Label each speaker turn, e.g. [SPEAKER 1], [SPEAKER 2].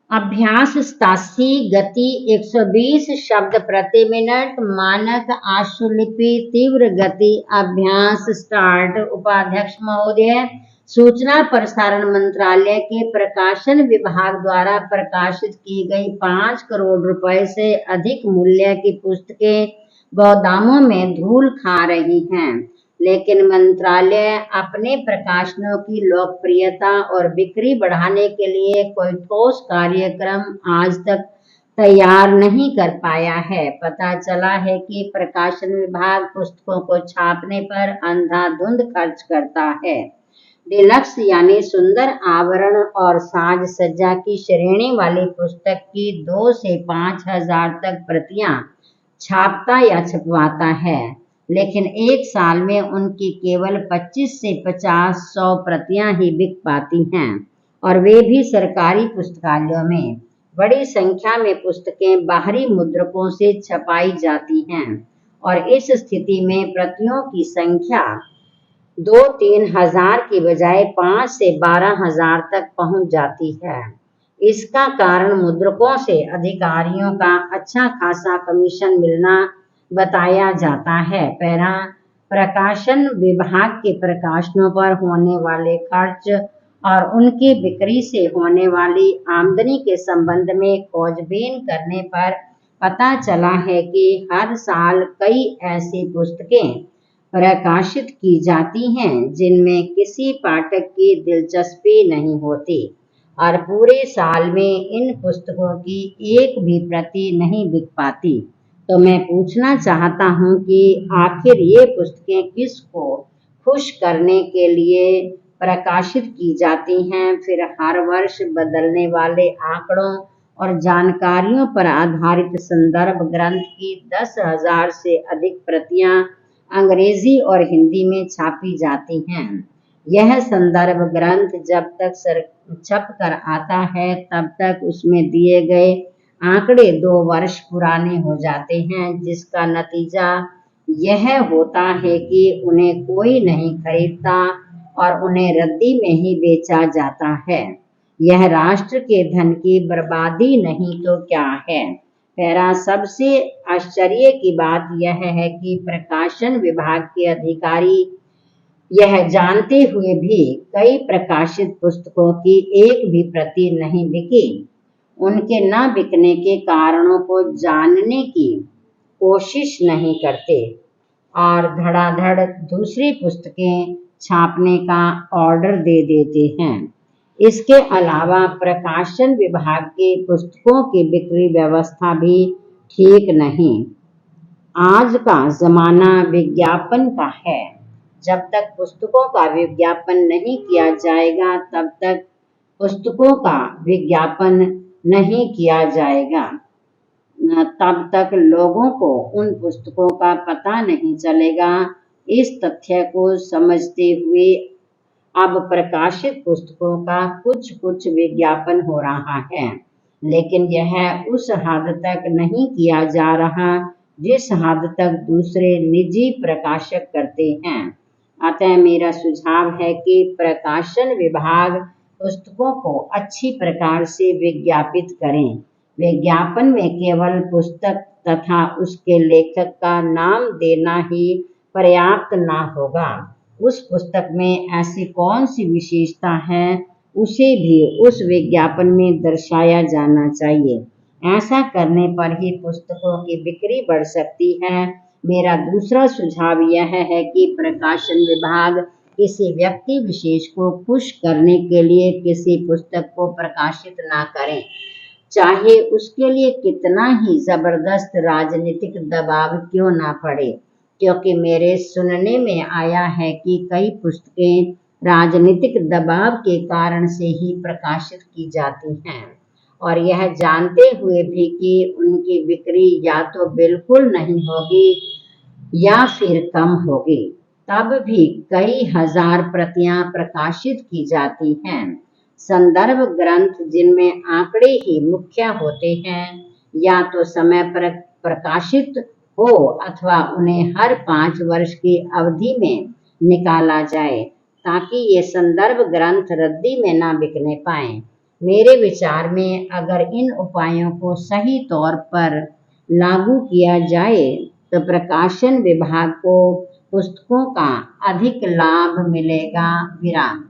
[SPEAKER 1] अभ्यास 87 गति 120 शब्द प्रति मिनट मानक आशुलिपि तीव्र गति अभ्यास स्टार्ट। उपाध्यक्ष महोदय, सूचना प्रसारण मंत्रालय के प्रकाशन विभाग द्वारा प्रकाशित की गई 5 करोड़ रुपए से अधिक मूल्य की पुस्तकें गोदामों में धूल खा रही हैं, लेकिन मंत्रालय अपने प्रकाशनों की लोकप्रियता और बिक्री बढ़ाने के लिए कोई ठोस कार्यक्रम आज तक तैयार नहीं कर पाया है। पता चला है कि प्रकाशन विभाग पुस्तकों को छापने पर अंधाधुंध खर्च करता है। डिलक्स यानी सुंदर आवरण और साज सज्जा की श्रेणी वाली पुस्तक की 2 से 5 हजार तक प्रतियां छापता या छपवाता है, लेकिन एक साल में उनकी केवल 25 से 50-100 प्रतियां ही बिक पाती हैं, और वे भी सरकारी पुस्तकालयों में। बड़ी संख्या में पुस्तकें बाहरी मुद्रकों से छपाई जाती हैं और इस स्थिति में प्रतियों की संख्या 2-3 हजार की बजाय 5 से 12 हजार तक पहुंच जाती है। इसका कारण मुद्रकों से अधिकारियों का अच्छा खासा कमीशन मिलना बताया जाता है। प्रकाशन विभाग के प्रकाशनों पर होने वाले खर्च और उनकी बिक्री से होने वाली आमदनी के संबंध में खोजबीन करने पर पता चला है कि हर साल कई ऐसी पुस्तकें प्रकाशित की जाती हैं जिनमें किसी पाठक की दिलचस्पी नहीं होती, और पूरे साल में इन पुस्तकों की एक भी प्रति नहीं बिक पाती। तो मैं पूछना चाहता हूँ कि आखिर ये पुस्तकें किसको खुश करने के लिए प्रकाशित की जाती हैं? फिर हर वर्ष बदलने वाले आंकड़ों और जानकारियों पर आधारित संदर्भ ग्रंथ की 10,000 से अधिक प्रतियां अंग्रेजी और हिंदी में छापी जाती हैं। यह संदर्भ ग्रंथ जब तक छप कर आता है तब तक उसमें दिए गए आंकड़े 2 वर्ष पुराने हो जाते हैं, जिसका नतीजा यह होता है कि उन्हें कोई नहीं खरीदता और उन्हें रद्दी में ही बेचा जाता है। यह राष्ट्र के धन की बर्बादी नहीं तो क्या है? सबसे आश्चर्य की बात यह है कि प्रकाशन विभाग के अधिकारी यह जानते हुए भी कई प्रकाशित पुस्तकों की एक भी प्रति नहीं बिकी। उनके न बिकने के कारणों को जानने की कोशिश नहीं करते और धड़ाधड़ दूसरी पुस्तकें छापने का ऑर्डर दे देते हैं। इसके अलावा प्रकाशन विभाग के पुस्तकों की बिक्री व्यवस्था भी ठीक नहीं। आज का जमाना विज्ञापन का है। जब तक पुस्तकों का विज्ञापन नहीं किया जाएगा तब तक पुस्तकों का विज्ञापन नहीं किया जाएगा, तब तक लोगों को उन पुस्तकों का पता नहीं चलेगा। इस तथ्य को समझते हुए अब प्रकाशित पुस्तकों का कुछ विज्ञापन हो रहा है, लेकिन यह उस हद तक नहीं किया जा रहा जिस हद तक दूसरे निजी प्रकाशक करते हैं। अतः मेरा सुझाव है कि प्रकाशन विभाग पुस्तकों को अच्छी प्रकार से विज्ञापित करें। विज्ञापन में केवल पुस्तक तथा उसके लेखक का नाम देना ही पर्याप्त ना होगा। उस पुस्तक में ऐसी कौन सी विशेषता है उसे भी उस विज्ञापन में दर्शाया जाना चाहिए। ऐसा करने पर ही पुस्तकों की बिक्री बढ़ सकती है। मेरा दूसरा सुझाव यह है कि प्रकाशन विभाग किसी व्यक्ति विशेष को खुश करने के लिए किसी पुस्तक को प्रकाशित ना करें, चाहे उसके लिए कितना ही जबरदस्त राजनीतिक दबाव क्यों ना पड़े, क्योंकि मेरे सुनने में आया है कि कई पुस्तकें राजनीतिक दबाव के कारण से ही प्रकाशित की जाती हैं, और यह जानते हुए भी कि उनकी बिक्री या तो बिल्कुल नहीं होगी या फिर कम होगी, तब भी कई हजार प्रतियां प्रकाशित की जाती हैं। संदर्भ ग्रंथ जिनमें आंकड़े ही मुख्य होते हैं या तो समय पर प्रकाशित हो अथवा उन्हें हर 5 वर्ष की अवधि में निकाला जाए, ताकि ये संदर्भ ग्रंथ रद्दी में ना बिकने पाएं। मेरे विचार में अगर इन उपायों को सही तौर पर लागू किया जाए तो प्रकाशन विभाग को पुस्तकों का अधिक लाभ मिलेगा। विराम।